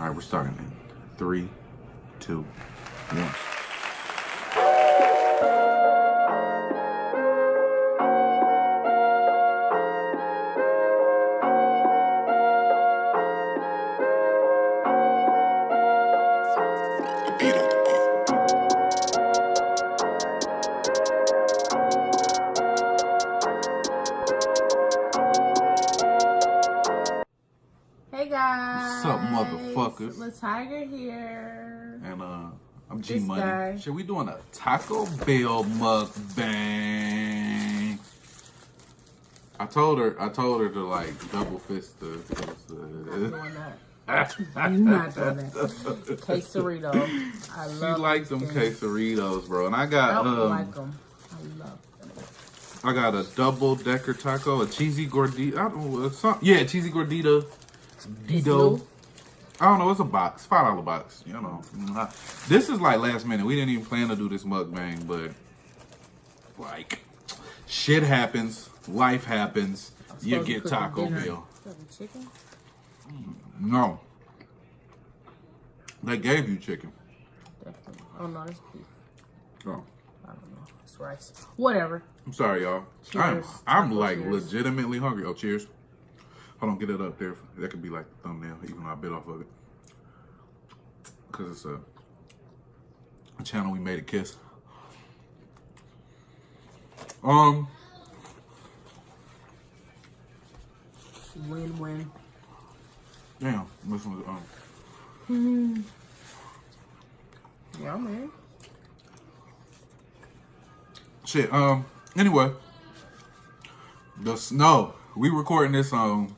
right, we're starting in 3, 2, 1. Hey guys, What's up, motherfuckers? La Tiger here. And I'm G This Money. guy. Shit, we doing a Taco Bell mukbang. I told her to like double fist the. I'm doing that. I'm not doing that. Quesarito. I love. She like them quesaritos, bro. And I got I don't like them. I love them. I got a double decker taco, a cheesy gordita. I don't know yeah, cheesy gordita. Dido. I don't know, it's a box, $5 box, you know. This is like last minute. We didn't even plan to do this mukbang, but like shit happens, life happens, you get Taco Bell. Chicken? No. They gave you chicken. Definitely. Oh no, it's beef. Oh. I don't know. It's rice. Whatever. I'm sorry, y'all. Cheers. I'm like Cheers. legitimately hungry. Oh, cheers. Hold on, get it up there. That could be like the thumbnail, even though I bit off of it. Because it's a channel we made a kiss. Win-win. Damn, this one's Yeah, man. shit. Anyway, the snow. We recording this on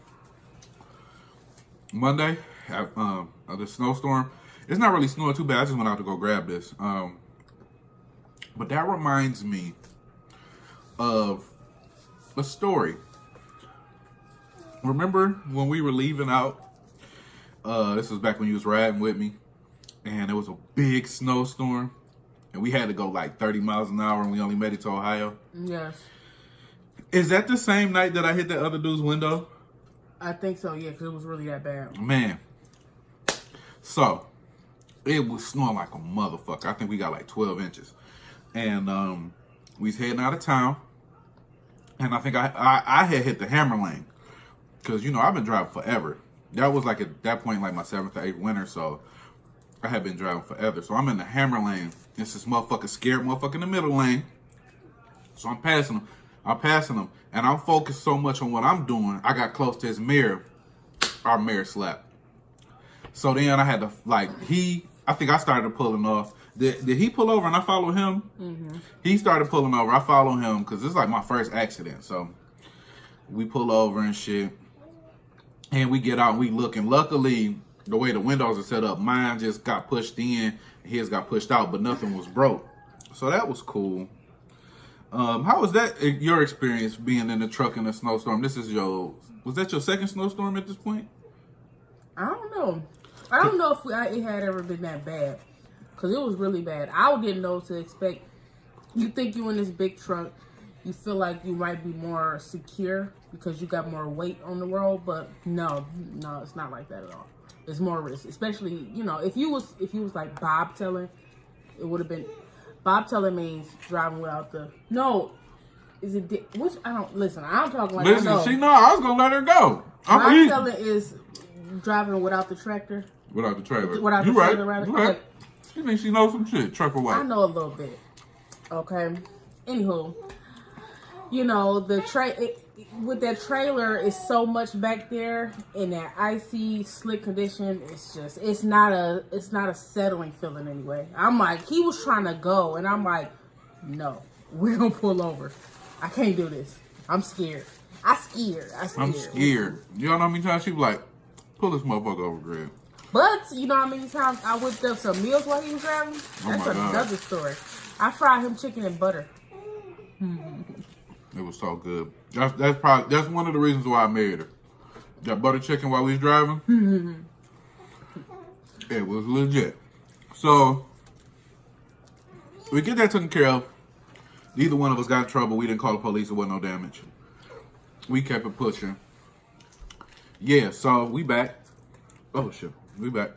Monday. The snowstorm. It's not really snowing too bad. I just went out to go grab this. But that reminds me of a story. Remember when we were leaving out? This was back when you was riding with me, and it was a big snowstorm, and we had to go like 30 miles an hour, and we only made it to Ohio. Yes. Is that the same night that I hit that other dude's window? I think so, yeah, because it was really that bad. Man. So, it was snowing like a motherfucker. I think we got like 12 inches. And we was heading out of town. And I think I had hit the hammer lane. Because, you know, I've been driving forever. That was like at that point like my 7th or 8th winter. So, I had been driving forever. So, I'm in the hammer lane. It's this motherfucker, scared motherfucker in the middle lane. So, I'm passing him. And I'm focused so much on what I'm doing, I got close to his mirror. Our mirror slapped. So then I had to, like, I think I started pulling off. Did he pull over and I follow him? Mm-hmm. He started pulling over. I follow him because this is like my first accident. So we pull over and shit. And we get out and we look. And luckily, the way the windows are set up, mine just got pushed in. His got pushed out, but nothing was broke. So that was cool. How was that your experience being in the truck in a snowstorm? Was that your second snowstorm at this point? I don't know. I don't know if it had ever been that bad. Because it was really bad. I didn't know what to expect. You think you in this big truck, you feel like you might be more secure because you got more weight on the road. But no, it's not like that at all. It's more risk. Especially, you know, if you was like bobtailing, it would have been... Bobtailing means driving without the... No. Is it... Which... I don't... Listen, I'm talking like... Listen, I was going to let her go. Bobtailing is driving without the tractor. Without the trailer. Without the trailer, rather. You right. She thinks she knows some shit. Trucker white. I know a little bit. Okay. Anywho. You know, with that trailer, it's so much back there in that icy, slick condition. It's not a settling feeling anyway. I'm like, he was trying to go, and I'm like, no, we're gonna pull over. I can't do this. I'm scared. I'm scared. You know how many times she was like, pull this motherfucker over, Greg. But you know how many times I whipped up some meals while he was driving? That's another story. I fried him chicken and butter. It was so good. That's one of the reasons why I married her. That butter chicken while we was driving. It was legit. So we get that taken care of. Neither one of us got in trouble. We didn't call the police. There wasn't no damage. We kept it pushing. Yeah, so we back. Oh shit, we back.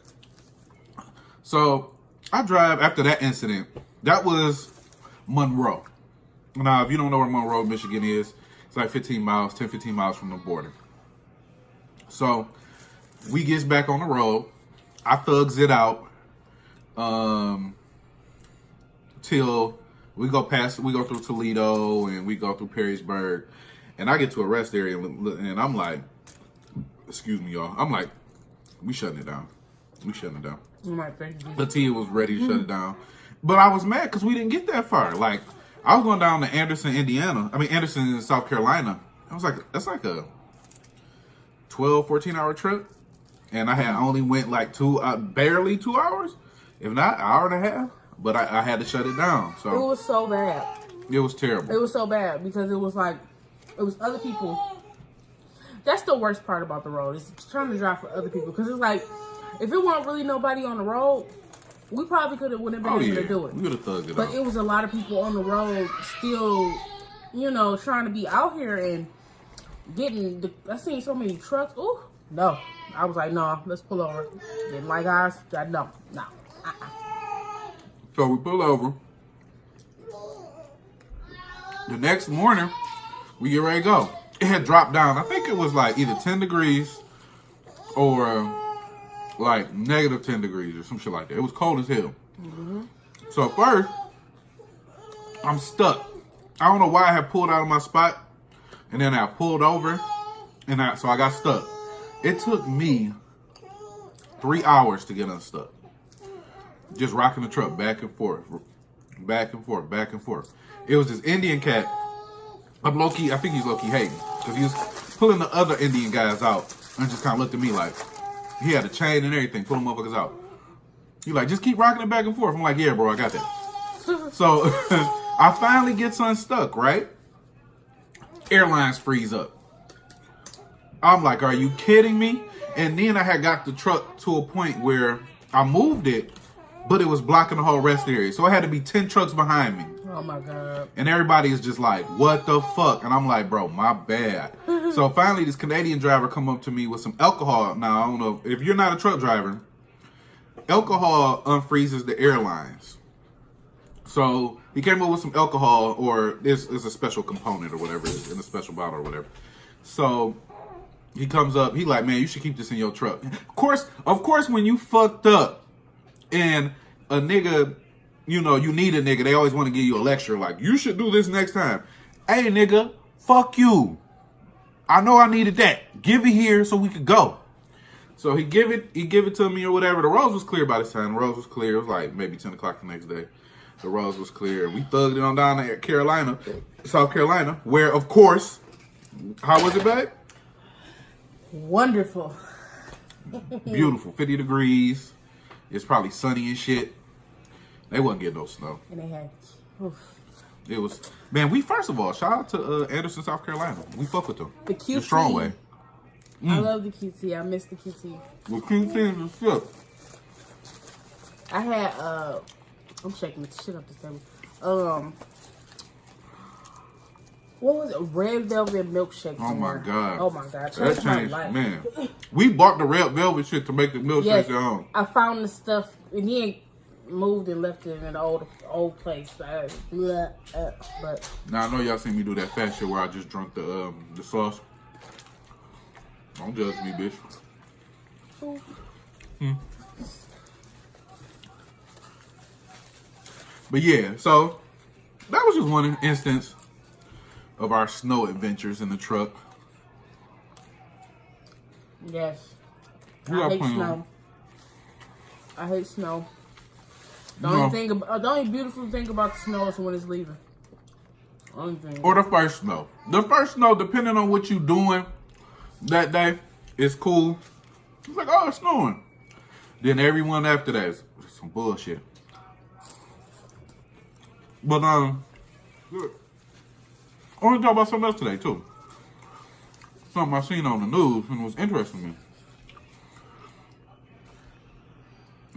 So I drive after that incident. That was Monroe. Now, if you don't know where Monroe, Michigan is, it's like 15 miles from the border. So we gets back on the road. I thugs it out till we go through Toledo and we go through Perrysburg. And I get to a rest area and I'm like, excuse me, y'all. I'm like, we shutting it down. We shutting it down. Latia was ready to shut it down. But I was mad because we didn't get that far. Like, I was going down to Anderson, Anderson, South Carolina. I was like, that's like a 12, 14-hour trip. And I had only went like barely 2 hours, if not an hour and a half. But I had to shut it down. So it was so bad. It was terrible. It was so bad because it was other people. That's the worst part about the road, is trying to drive for other people. Because it's like, if it weren't really nobody on the road, we probably wouldn't have been able to do it. We would have thugged it But out. it was a lot of people on the road still, trying to be out here and getting. I seen so many trucks. Ooh, no. I was like, no, let's pull over. Didn't like ours. No. So we pull over. The next morning, we get ready to go. It had dropped down. I think it was like either 10 degrees or like negative 10 degrees or some shit like that. It was cold as hell. Mm-hmm. So at first, I'm stuck. I don't know why I had pulled out of my spot. And then I pulled over. So I got stuck. It took me 3 hours to get unstuck. Just rocking the truck back and forth. Back and forth, back and forth. It was this Indian cat. I think he's low-key hating. Because he was pulling the other Indian guys out. And just kind of looked at me like, he had a chain and everything, pulling motherfuckers out. He like, just keep rocking it back and forth. I'm like, yeah, bro, I got that. So I finally get unstuck, right? Airlines freeze up. I'm like, are you kidding me? And then I had got the truck to a point where I moved it, but it was blocking the whole rest area. So it had to be 10 trucks behind me. Oh my God. And everybody is just like, what the fuck? And I'm like, bro, my bad. So finally this Canadian driver come up to me with some alcohol. Now, I don't know, if you're not a truck driver, alcohol unfreezes the airlines. So he came up with some alcohol, or it's a special component or whatever, it's in a special bottle or whatever. So he comes up, he like, man, you should keep this in your truck. Of course, when you fucked up and a nigga, you need a nigga, they always want to give you a lecture like, you should do this next time. Hey, nigga, fuck you. I know I needed that. Give it here so we could go. So he give it to me or whatever. The roads was clear by this time. The roads was clear. It was like maybe 10 o'clock the next day. The roads was clear. We thugged it on down to South Carolina, where, of course, how was it, babe? Wonderful. Beautiful. 50 degrees. It's probably sunny and shit. They wasn't getting no snow. And they had, it was, man, first of all, shout out to Anderson, South Carolina. We fuck with them. The QT. The strong way. I love the QT. I miss the QT. The QT is shit. I had, I'm shaking the shit up this table. What was it? Red velvet milkshake. Oh my God. Oh my God. That changed, man. We bought the red velvet shit to make the milkshake at home. I found the stuff, and he ain't moved and left it in the old place. But now I know y'all seen me do that fast shit where I just drunk the sauce. Don't judge me, bitch. But yeah, so that was just one instance of our snow adventures in the truck. Yes. I hate snow. I hate snow. The only beautiful thing about the snow is when it's leaving. Only thing. Or the first snow. The first snow, depending on what you're doing that day, is cool. It's like, oh, it's snowing. Then everyone after that is some bullshit. But I want to talk about something else today too. Something I seen on the news and it was interesting to me.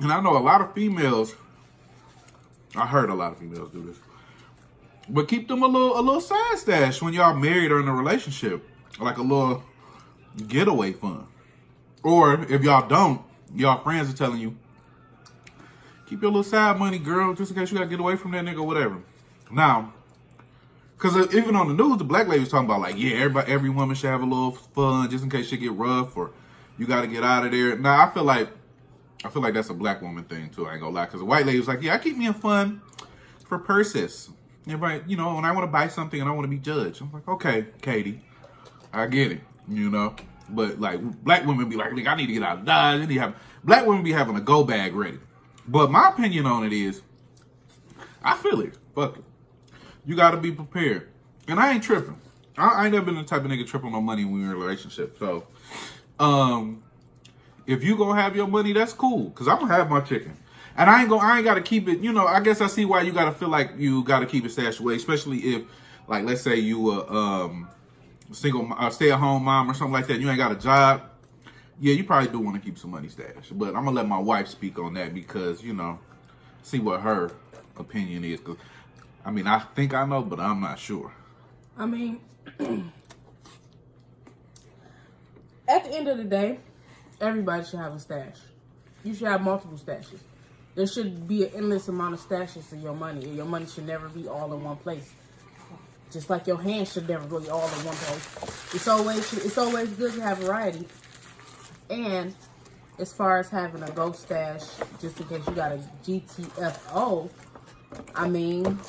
And I know a lot of females, I heard a lot of females do this, but keep them a little side stash when y'all married or in a relationship, like a little getaway fund. Or if y'all don't, y'all friends are telling you, keep your little side money, girl, just in case you gotta get away from that nigga or whatever. Now, because even on the news, the black lady was talking about like, yeah, every woman should have a little fun just in case shit get rough or you gotta get out of there. Now, I feel like that's a black woman thing too. I ain't gonna lie, because the white lady was like, yeah, I keep me in fun for purses. Everybody, you know, when I want to buy something and I want to be judged, I'm like, okay, Katie, I get it, you know. But like black women be like, I need to get out of Dodge. Black women be having a go bag ready. But my opinion on it is, I feel it. Fuck it. You got to be prepared. And I ain't tripping. I ain't never been the type of nigga tripping on money when we in a relationship. So, if you gonna have your money, that's cool. Cause I'm gonna have my chicken. And I ain't gotta keep it, you know, I guess I see why you gotta feel like you gotta keep it stashed away, especially if, like, let's say you single, stay-at-home mom or something like that, you ain't got a job. Yeah, you probably do want to keep some money stashed. But I'm gonna let my wife speak on that because, you know, see what her opinion is. Cause I mean, I think I know, but I'm not sure. I mean, at the end of the day, everybody should have a stash. You should have multiple stashes. There should be an endless amount of stashes in your money, and your money should never be all in one place. Just like your hands should never be all in one place. It's always good to have variety. And as far as having a ghost stash, just in case you got a GTFO, I mean,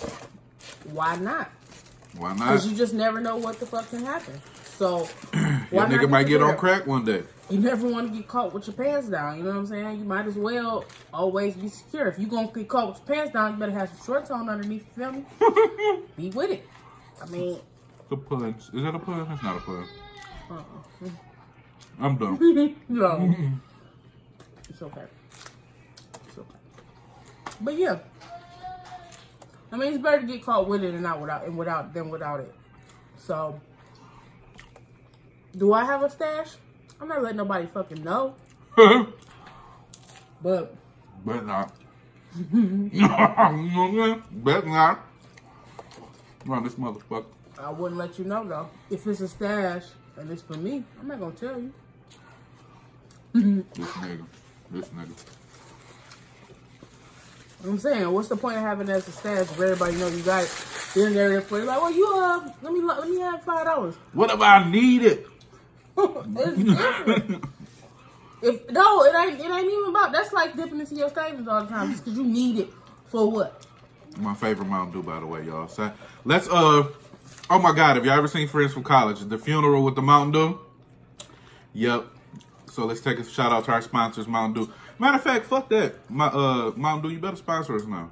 why not? Why not? Because you just never know what the fuck can happen. So, your nigga might get on crack one day. You never want to get caught with your pants down. You know what I'm saying? You might as well always be secure. If you're going to get caught with your pants down, you better have some shorts on underneath. You feel me? Be with it. I mean. The pun. Is that a pun? That's not a pun. Uh-uh. I'm done. No. It's okay. It's okay. But yeah. I mean, it's better to get caught with it and not than without it. So, do I have a stash? I'm not letting nobody fucking know. But not. Bet not. Run this motherfucker. I wouldn't let you know though. If it's a stash and it's for me, I'm not gonna tell you. This nigga. I'm saying, what's the point of having that as a stash if everybody know you got it? Then they're for like, well, you let me have $5. What if I need it? It's different. It ain't even about. That's like dipping into your savings all the time just because you need it for what? My favorite Mountain Dew, by the way, y'all. So let's oh my God, have y'all ever seen Friends from College? The funeral with the Mountain Dew? Yep. So let's take a shout out to our sponsors, Mountain Dew. Matter of fact, fuck that. Mountain Dew, you better sponsor us now.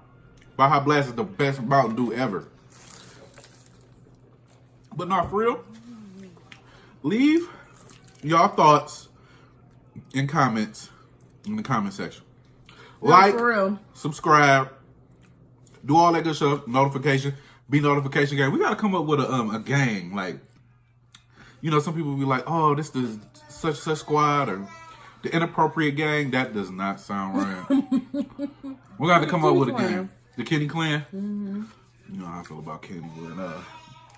Baja Blast is the best Mountain Dew ever. But not for real. Leave y'all thoughts in comments in the comment section. Like, for real. Subscribe, do all that good stuff. Notification, be notification gang. We gotta come up with a gang. Like, you know, some people be like, oh, this is such squad or the inappropriate gang. That does not sound right. We got to come up with a gang. The Kenny Clan. Mm-hmm. You know how I feel about Kenny, but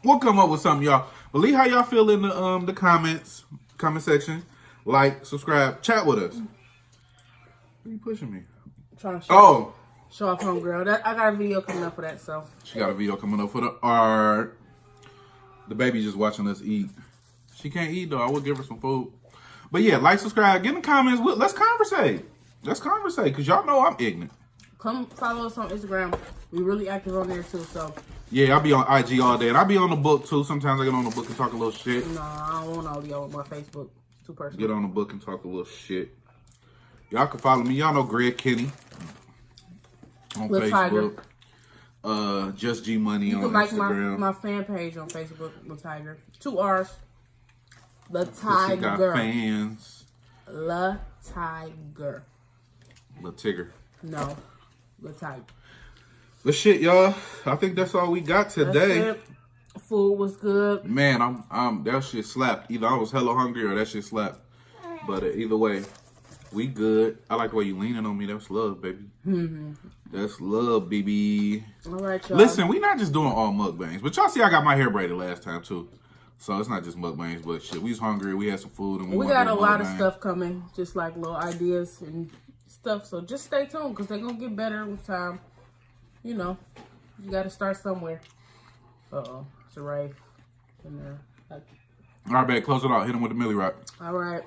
we'll come up with something, y'all. But leave how y'all feel in the comment section. Like, subscribe, chat with us. Why are you pushing me? Trying to show off homegirl. I got a video coming up for that, so. She got a video coming up for the art. The baby just watching us eat. She can't eat though. I would give her some food. But yeah, like, subscribe, get in the comments. Let's conversate. Because y'all know I'm ignorant. Come follow us on Instagram. We really active on there too, so. Yeah, I'll be on IG all day. And I'll be on the book too. Sometimes I get on the book and talk a little shit. No, I don't want all y'all on my Facebook. Too personal. Get on the book and talk a little shit. Y'all can follow me. Y'all know Greg Kenny on Lil Facebook. Tiger. Just G Money on like Instagram. my fan page on Facebook, Lil Tiger. 2 R's. The Tiger. She got fans. La Tiger. La Tigger. No. La Tiger. But shit, y'all. I think that's all we got today. That's it. Food was good. Man, I'm that shit slapped. Either I was hella hungry or that shit slapped. But either way, we good. I like the way you leaning on me. That's love, baby. Mm-hmm. That's love, baby. All right, y'all. Listen, we not just doing all mukbangs, but y'all see I got my hair braided last time too. So it's not just mukbangs, but shit, we was hungry. We had some food, and we got a lot of stuff coming, just like little ideas and stuff. So just stay tuned because they're going to get better with time. You know, you got to start somewhere. It's a rife in there. All right, babe, close it out. Hit him with the Millie Rock. All right.